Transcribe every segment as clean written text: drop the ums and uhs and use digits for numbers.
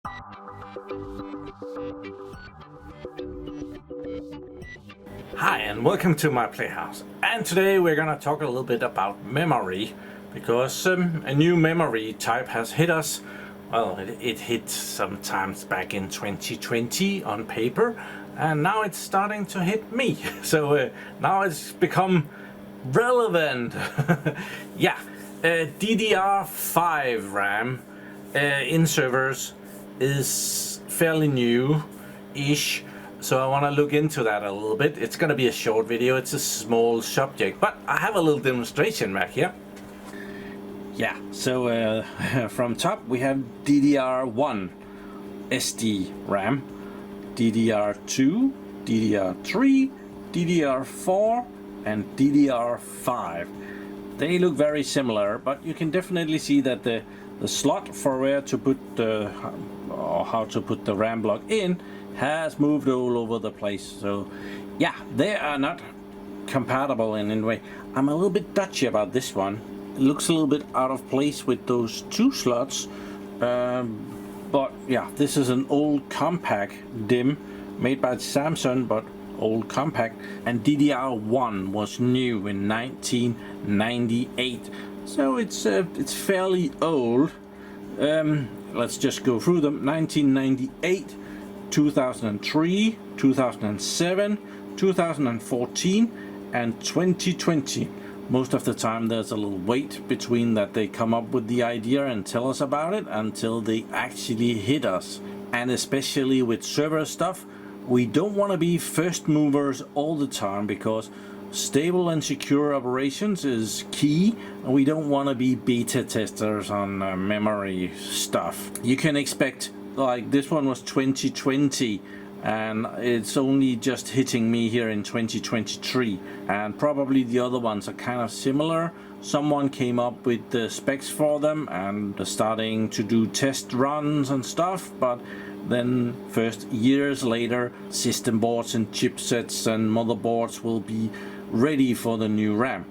Hi and welcome to my Playhouse, and today we're gonna talk a little bit about memory, because a new memory type has hit us. Well, it hit sometimes back in 2020 on paper, and now it's starting to hit me. So now it's become relevant. Yeah, DDR5 RAM in servers is fairly new-ish. So I want to look into that a little bit. It's going to be a short video, it's a small subject, but I have a little demonstration back here. Yeah, so from top we have DDR1 SD RAM, DDR2, DDR3, DDR4 and DDR5. They look very similar, but you can definitely see that the slot for where to put the, or how to put the RAM block in has moved all over the place. So yeah, they are not compatible in any way. I'm a little bit touchy about this one. It looks a little bit out of place with those two slots, but yeah, this is an old compact DIMM made by Samsung, but old compact, and DDR1 was new in 1998, so it's fairly old. Let's just go through them. 1998, 2003, 2007, 2014 and 2020. Most of the time there's a little wait between that they come up with the idea and tell us about it until they actually hit us. And especially with server stuff, we don't want to be first movers all the time, because stable and secure operations is key, and we don't want to be beta testers on memory stuff. You can expect, like, this one was 2020 and it's only just hitting me here in 2023, and probably the other ones are kind of similar. Someone came up with the specs for them and starting to do test runs and stuff, but then first years later system boards and chipsets and motherboards will be ready for the new RAM.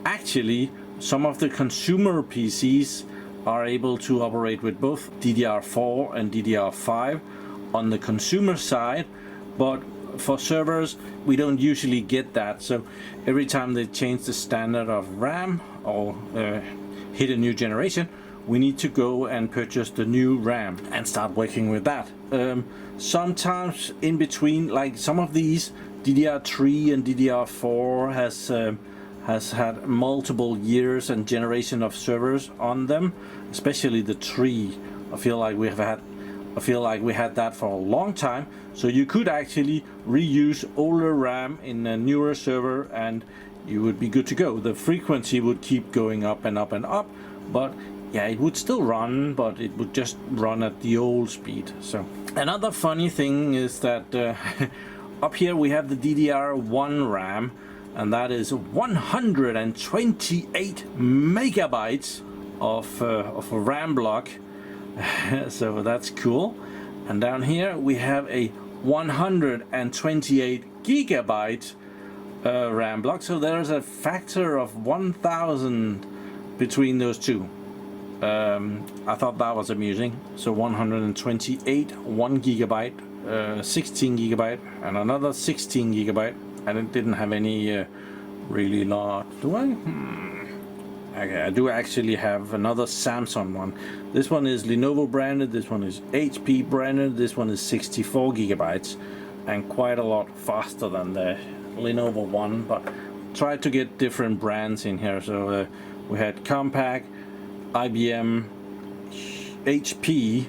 Actually, some of the consumer PCs are able to operate with both DDR4 and DDR5 on the consumer side, but for servers we don't usually get that. So every time they change the standard of RAM or hit a new generation, we need to go and purchase the new RAM and start working with that. Sometimes in between, like some of these DDR3 and DDR4 has had multiple years and generation of servers on them, especially the 3. I feel like we had that for a long time, so you could actually reuse older RAM in a newer server and you would be good to go. The frequency would keep going up and up and up, but yeah, it would still run, but it would just run at the old speed. So another funny thing is that up here we have the DDR1 RAM, and that is 128 megabytes of a RAM block. So that's cool. And down here we have a 128 gigabyte RAM block. So there's a factor of 1000 between those two. I thought that was amusing. So 128, 1 gigabyte, 16 gigabyte and another 16 gigabyte, and it didn't have any really large. Do I? Okay, I do actually have another Samsung one. This one is Lenovo branded, this one is HP branded, this one is 64 gigabytes and quite a lot faster than the Lenovo one, but tried to get different brands in here. So we had Compaq, IBM, HP,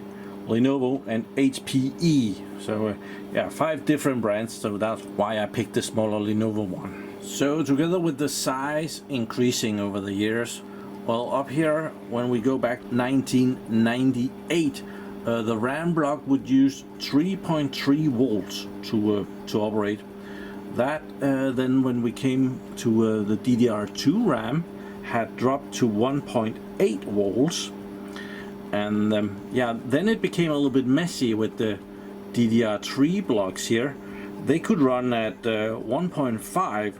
Lenovo and HPE. So yeah, 5 different brands, so that's why I picked the smaller Lenovo one. So together with the size increasing over the years, well, up here when we go back 1998, the RAM block would use 3.3 volts to operate. That then when we came to the DDR2 RAM had dropped to 1.8 volts, and yeah, then it became a little bit messy with the DDR3 blocks here. They could run at 1.5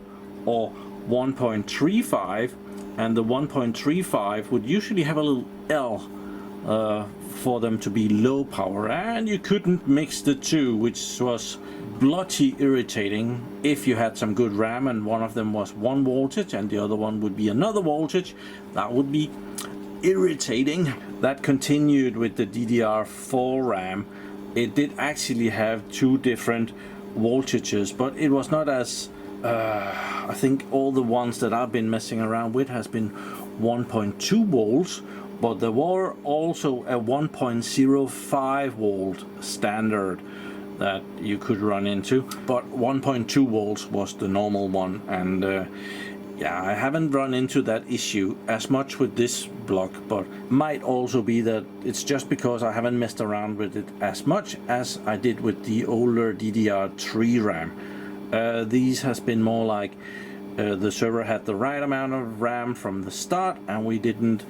or 1.35, and the 1.35 would usually have a little L for them to be low power, and you couldn't mix the two, which was bloody irritating. If you had some good RAM and one of them was one voltage and the other one would be another voltage, that would be irritating. That continued with the DDR4 RAM. It did actually have two different voltages, but it was not as I think all the ones that I've been messing around with has been 1.2 volts, but there were also a 1.05 volt standard that you could run into, but 1.2 volts was the normal one. And yeah, I haven't run into that issue as much with this block, but might also be that it's just because I haven't messed around with it as much as I did with the older DDR3 RAM. These has been more like the server had the right amount of RAM from the start and we didn't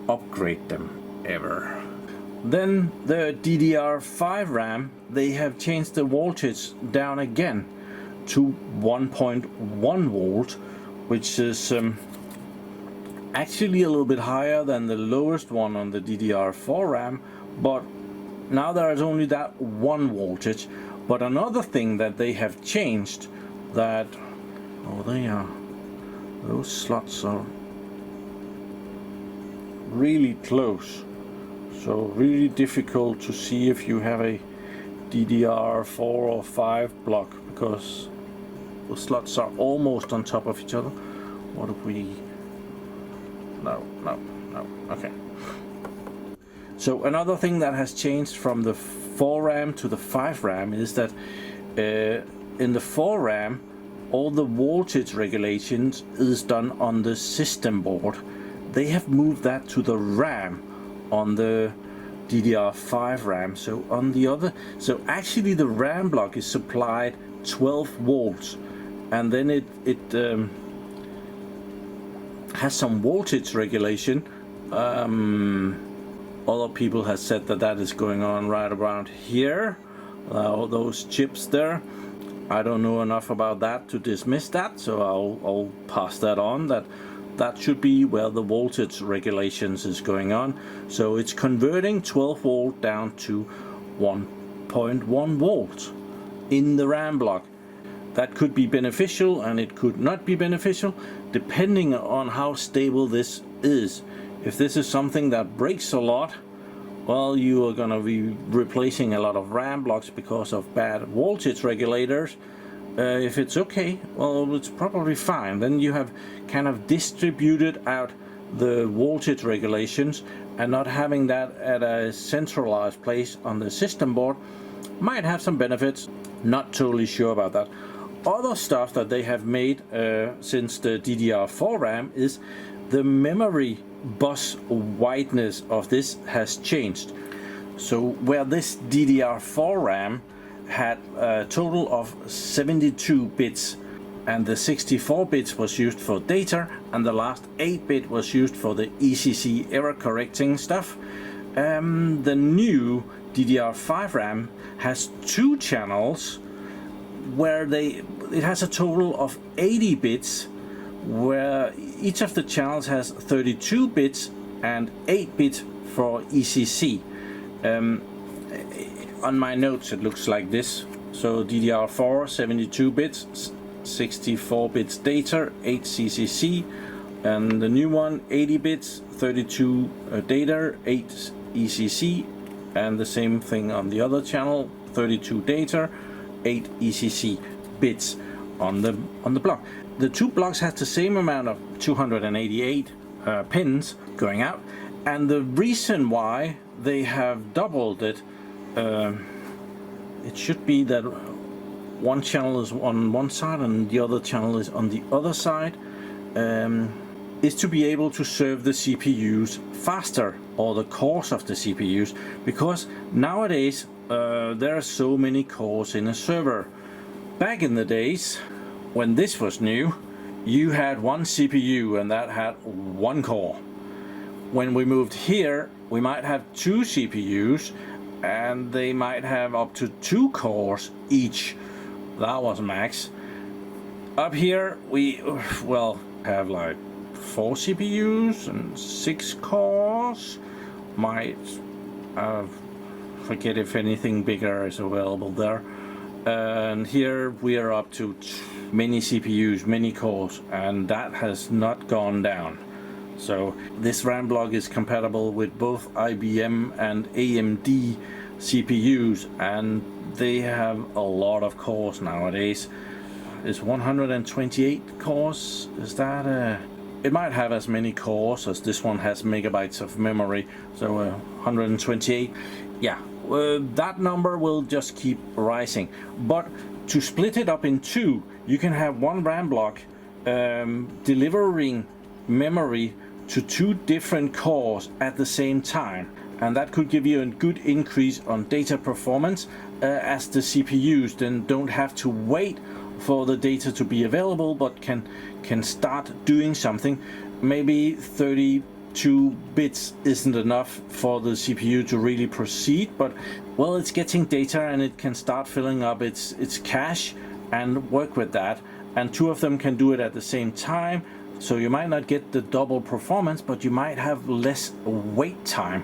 upgrade them ever. Then the DDR5 RAM, they have changed the voltage down again to 1.1 volt, which is actually a little bit higher than the lowest one on the DDR4 RAM, but now there is only that one voltage. But another thing that they have changed, that those slots are really close, so really difficult to see if you have a DDR4 or 5 block, because the slots are almost on top of each other. What if we... no, okay. So another thing that has changed from the 4 RAM to the 5 RAM is that in the 4 RAM all the voltage regulations is done on the system board. They have moved that to the RAM on the DDR5 RAM. So on the other, so actually the RAM block is supplied 12 volts, and then it has some voltage regulation. Other people have said that that is going on right around here, those chips there. I don't know enough about that to dismiss that, so I'll pass that on. That should be where the voltage regulations is going on. So it's converting 12 volt down to 1.1 volt in the RAM block. That could be beneficial and it could not be beneficial, depending on how stable this is. If this is something that breaks a lot, well, you are going to be replacing a lot of RAM blocks because of bad voltage regulators. If it's okay, well, it's probably fine. Then you have kind of distributed out the voltage regulations, and not having that at a centralized place on the system board might have some benefits. Not totally sure about that. Other stuff that they have made since the DDR4 RAM is the memory bus wideness of this has changed. So where this DDR4 RAM had a total of 72 bits and the 64 bits was used for data and the last 8 bit was used for the ECC error correcting stuff, the new DDR5 RAM has 2 channels where it has a total of 80 bits, where each of the channels has 32 bits and 8 bits for ECC. On my notes it looks like this. So DDR4 72 bits, 64 bits data, 8 CCC, and the new one 80 bits, 32 data, 8 ECC, and the same thing on the other channel, 32 data, 8 ECC bits on the block. The two blocks have the same amount of 288 pins going out, and the reason why they have doubled it, it should be that one channel is on one side and the other channel is on the other side, is to be able to serve the CPUs faster, or the cores of the CPUs, because nowadays there are so many cores in a server. Back in the days when this was new, you had one CPU and that had one core. When we moved here, we might have 2 CPUs and they might have up to 2 cores each. That was max. Up here we have like 4 CPUs and 6 cores. Might Forget if anything bigger is available there. And here we are up to many CPUs, many cores, and that has not gone down. So this RAM block is compatible with both IBM and AMD CPUs, and they have a lot of cores nowadays. It's 128 cores. Is that it might have as many cores as this one has megabytes of memory, so 128. Yeah, that number will just keep rising. But to split it up in two, you can have one RAM block delivering memory to two different cores at the same time, and that could give you a good increase on data performance, as the CPUs then don't have to wait for the data to be available, but can start doing something. Maybe 32 bits isn't enough for the CPU to really proceed, but well, it's getting data and it can start filling up its cache and work with that, and two of them can do it at the same time. So you might not get the double performance, but you might have less wait time.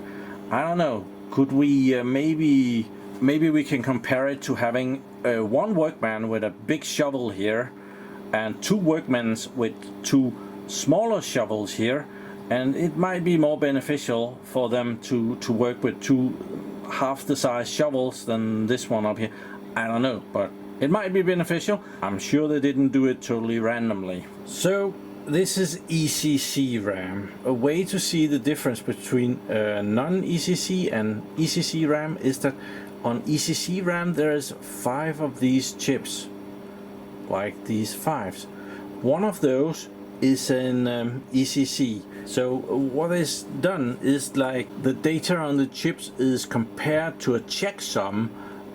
I don't know. Could we maybe we can compare it to having one workman with a big shovel here, and two workmen with two smaller shovels here, and it might be more beneficial for them to work with two half the size shovels than this one up here. I don't know, but it might be beneficial. I'm sure they didn't do it totally randomly. So this is ECC RAM. A way to see the difference between non-ECC and ECC RAM is that on ECC RAM there's 5 of these chips, like these 5s. One of those is in ECC. So what is done is like the data on the chips is compared to a checksum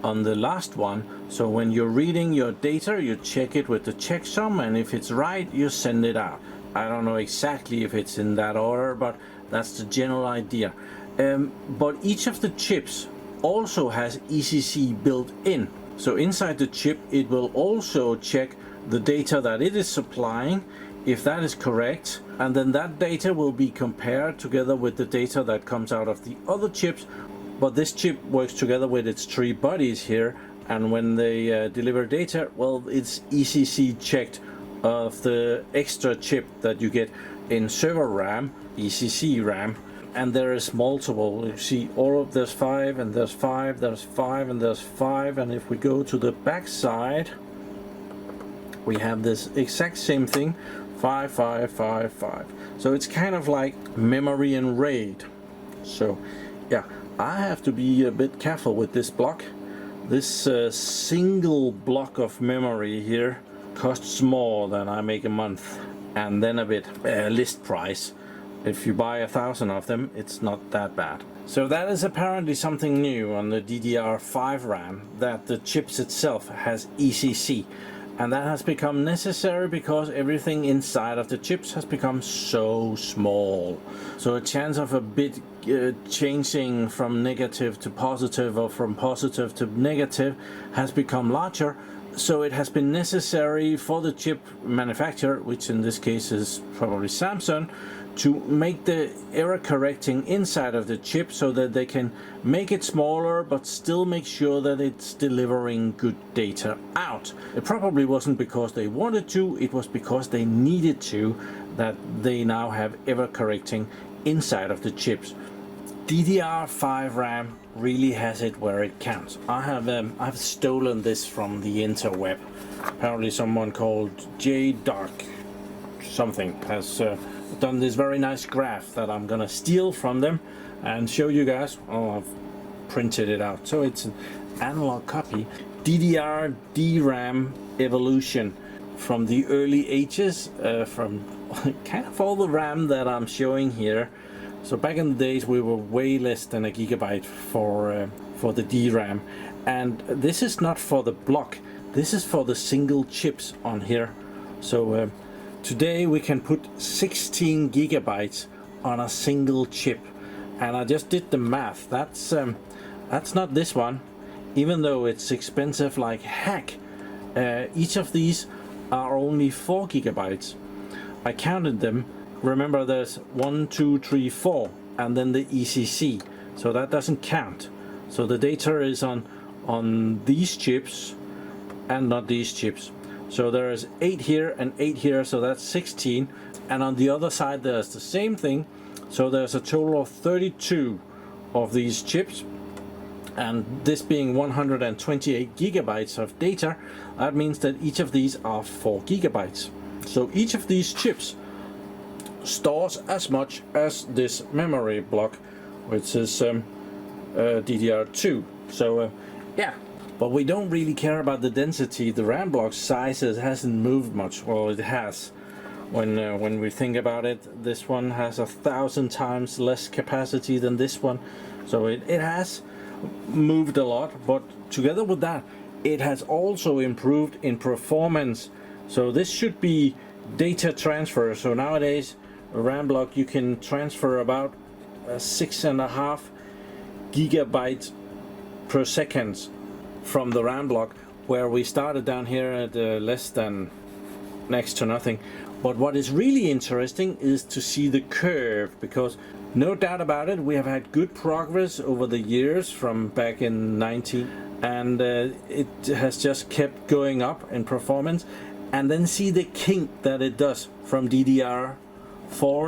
on the last one. So when you're reading your data, you check it with the checksum, and if it's right, you send it out. I don't know exactly if it's in that order, but that's the general idea. But each of the chips also has ECC built in. So inside the chip, it will also check the data that it is supplying, if that is correct, and then that data will be compared together with the data that comes out of the other chips. But this chip works together with its 3 buddies here, and when they deliver data, well, it's ECC checked of the extra chip that you get in server RAM, ECC RAM, and there is multiple. You see all of there's 5, and there's 5, there's 5, and there's 5, and if we go to the back side, we have this exact same thing, 5, 5, 5, 5. So it's kind of like memory and RAID. So yeah, I have to be a bit careful with this block. This single block of memory here costs more than I make a month, and then a bit list price. If you buy 1,000 of them, it's not that bad. So that is apparently something new on the DDR5 RAM, that the chips itself has ECC. And that has become necessary because everything inside of the chips has become so small. So a chance of a bit changing from negative to positive or from positive to negative has become larger. So it has been necessary for the chip manufacturer, which in this case is probably Samsung, to make the error correcting inside of the chip so that they can make it smaller but still make sure that it's delivering good data out. It probably wasn't because they wanted to, it was because they needed to, that they now have error correcting inside of the chips. DDR5 RAM really has it where it counts. I've stolen this from the interweb. Apparently someone called JDark something has done this very nice graph that I'm gonna steal from them and show you guys. Oh, I've printed it out, so it's an analog copy. DDR DRAM evolution from the early ages, from kind of all the RAM that I'm showing here. So back in the days we were way less than a gigabyte for the DRAM, and this is not for the block, this is for the single chips on here. So today we can put 16 gigabytes on a single chip, and I just did the math. That's not this one, even though it's expensive like heck. Each of these are only 4 gigabytes. I counted them. Remember, there's 1, 2, 3, 4, and then the ECC. so that doesn't count. So the data is on these chips and not these chips. So there is 8 here and 8 here, so that's 16. And on the other side there's the same thing. So there's a total of 32 of these chips. And this being 128 gigabytes of data, that means that each of these are 4 gigabytes. So each of these chips stores as much as this memory block, which is DDR2. So yeah, but we don't really care about the density. The RAM block size hasn't moved much. Well, it has. When we think about it, this one has 1,000 times less capacity than this one, so it has moved a lot. But together with that, it has also improved in performance. So this should be data transfer. So nowadays a RAM block, you can transfer about 6.5 gigabytes per second from the RAM block, where we started down here at less than next to nothing. But what is really interesting is to see the curve, because no doubt about it, we have had good progress over the years from back in 19, and it has just kept going up in performance. And then see the kink that it does from DDR4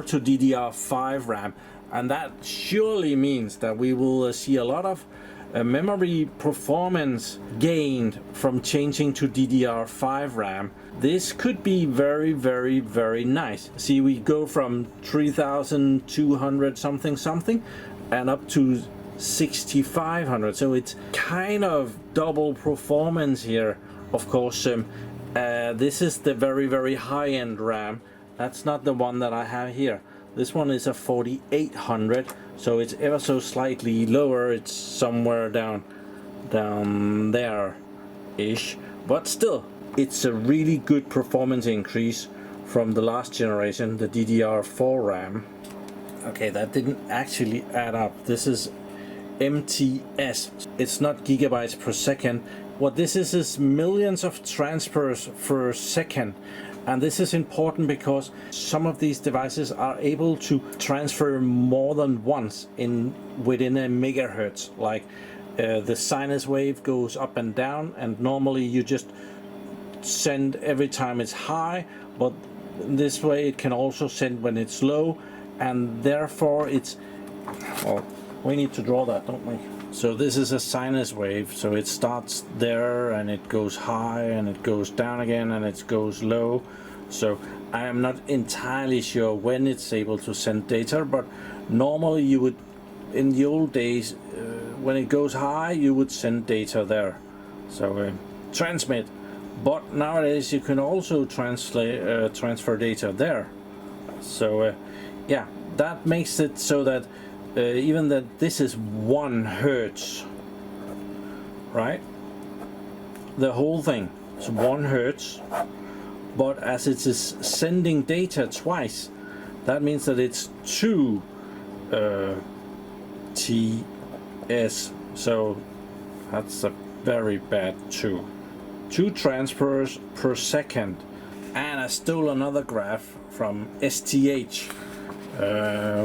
to DDR5 RAM, and that surely means that we will see a lot of memory performance gained from changing to DDR5 RAM. This could be very, very, very nice. See, we go from 3200 something and up to 6500, so it's kind of double performance here. Of course, this is the very, very high-end RAM. That's not the one that I have here. This one is a 4800, so it's ever so slightly lower. It's somewhere down there ish, but still it's a really good performance increase from the last generation, the DDR4 RAM. Okay, that didn't actually add up. This is MTS. It's not gigabytes per second. What this is millions of transfers per second. And this is important because some of these devices are able to transfer more than once within a megahertz. Like the sinus wave goes up and down, and normally you just send every time it's high, but this way it can also send when it's low, and therefore it's, well, we need to draw that, don't we? So this is a sinus wave, so it starts there and it goes high and it goes down again and it goes low. So I am not entirely sure when it's able to send data, but normally you would, in the old days, when it goes high, you would send data there. So transmit. But nowadays you can also transfer data there. So yeah, that makes it so that even that this is 1 hertz, right? The whole thing is 1 hertz, but as it is sending data twice, that means that it's 2 TS. So that's a very bad 2 transfers per second. And I stole another graph from STH,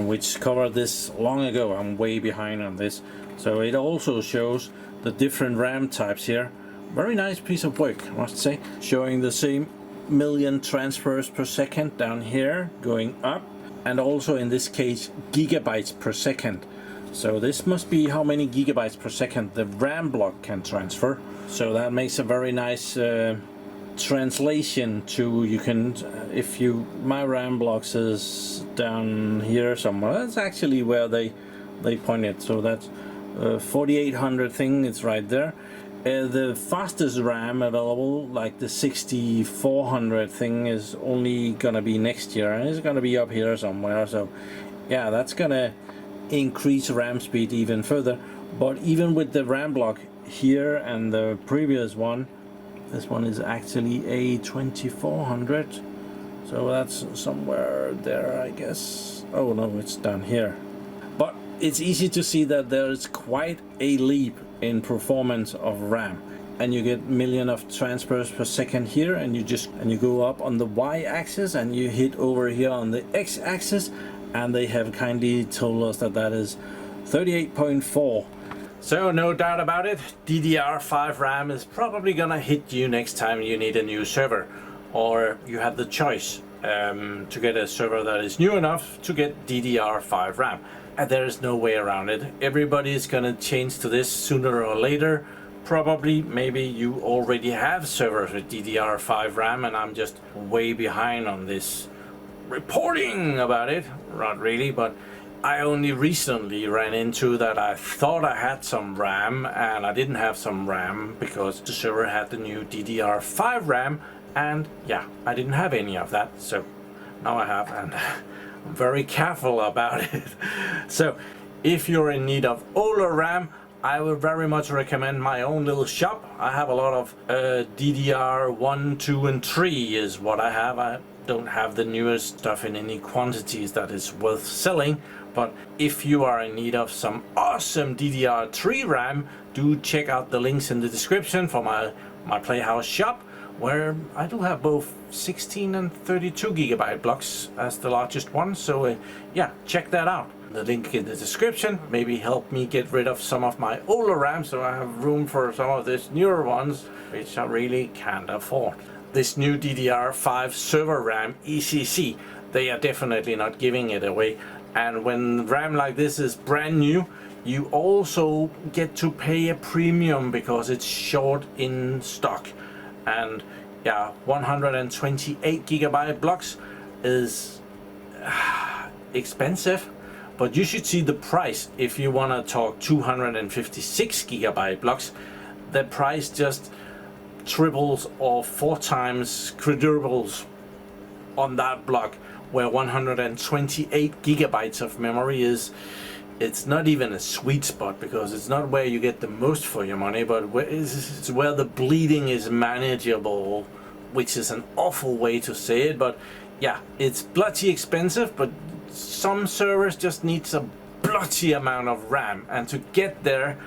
which covered this long ago. I'm way behind on this. So it also shows the different RAM types here. Very nice piece of work, I must say, showing the same million transfers per second down here going up, and also in this case gigabytes per second. So this must be how many gigabytes per second the RAM block can transfer. So that makes a very nice translation to, you can, if you, my RAM blocks is down here somewhere. That's actually where they point it. So that's 4800 thing, it's right there. The fastest RAM available, like the 6400 thing, is only gonna be next year, and it's gonna be up here somewhere. So yeah, that's gonna increase RAM speed even further. But even with the RAM block here and the previous one, this one is actually a 2400, so that's somewhere there, I guess. Oh no, it's down here. But it's easy to see that there is quite a leap in performance of RAM, and you get million of transfers per second here, and you go up on the y-axis and you hit over here on the x-axis, and they have kindly told us that that is 38.4. So no doubt about it, DDR5 RAM is probably gonna hit you next time you need a new server, or you have the choice to get a server that is new enough to get DDR5 RAM. And there is no way around it. Everybody's gonna change to this sooner or later. Probably, maybe you already have servers with DDR5 RAM and I'm just way behind on this reporting about it. Not really, but I only recently ran into that. I thought I had some RAM and I didn't have some RAM because the server had the new DDR5 RAM, and yeah, I didn't have any of that, so now I have, and I'm very careful about it. So if you're in need of older RAM, I would very much recommend my own little shop. I have a lot of DDR1, 2 and 3 is what I have. I don't have the newest stuff in any quantities that is worth selling, but if you are in need of some awesome DDR3 RAM, do check out the links in the description for my PlayHouse shop, where I do have both 16 and 32 gigabyte blocks as the largest one. So yeah, check that out. The link in the description. Maybe help me get rid of some of my older RAM so I have room for some of these newer ones which I really can't afford. This new DDR5 server RAM ECC, they are definitely not giving it away, and when RAM like this is brand new, you also get to pay a premium because it's short in stock. And yeah, 128 gigabyte blocks is expensive, but you should see the price. If you want to talk 256 gigabyte blocks, the price just triples or 4 times quadruples on that block, where 128 gigabytes of memory is, it's not even a sweet spot, because it's not where you get the most for your money, but it's where the bleeding is manageable, which is an awful way to say it. But yeah, it's bloody expensive, but some servers just needs a bloody amount of RAM, and to get there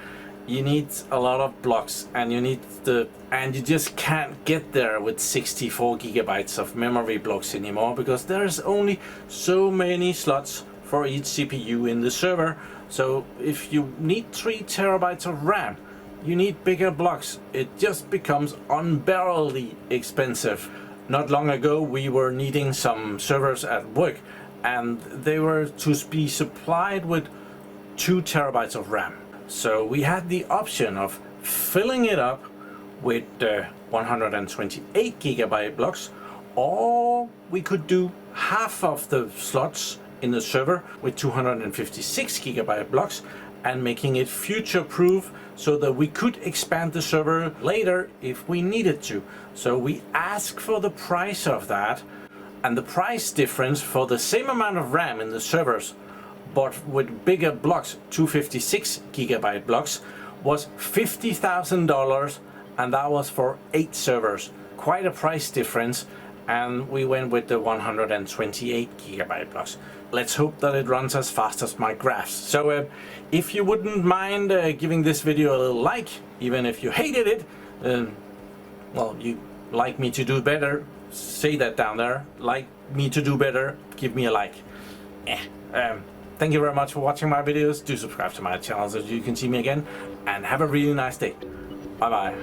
you need a lot of blocks, and you just can't get there with 64 gigabytes of memory blocks anymore, because there's only so many slots for each CPU in the server. So if you need 3 terabytes of RAM, you need bigger blocks. It just becomes unbearably expensive. Not long ago we were needing some servers at work, and they were to be supplied with 2 terabytes of RAM. So we had the option of filling it up with 128 gigabyte blocks, or we could do half of the slots in the server with 256 gigabyte blocks and making it future proof so that we could expand the server later if we needed to. So we asked for the price of that, and the price difference for the same amount of RAM in the servers but with bigger blocks, 256 gigabyte blocks, was $50,000, and that was for 8 servers. Quite a price difference, and we went with the 128 gigabyte blocks. Let's hope that it runs as fast as my graphs. So if you wouldn't mind giving this video a little like, even if you hated it, well, you like me to do better, say that down there. Like me to do better, give me a like. Thank you very much for watching my videos. Do subscribe to my channel so you can see me again, and have a really nice day. Bye bye.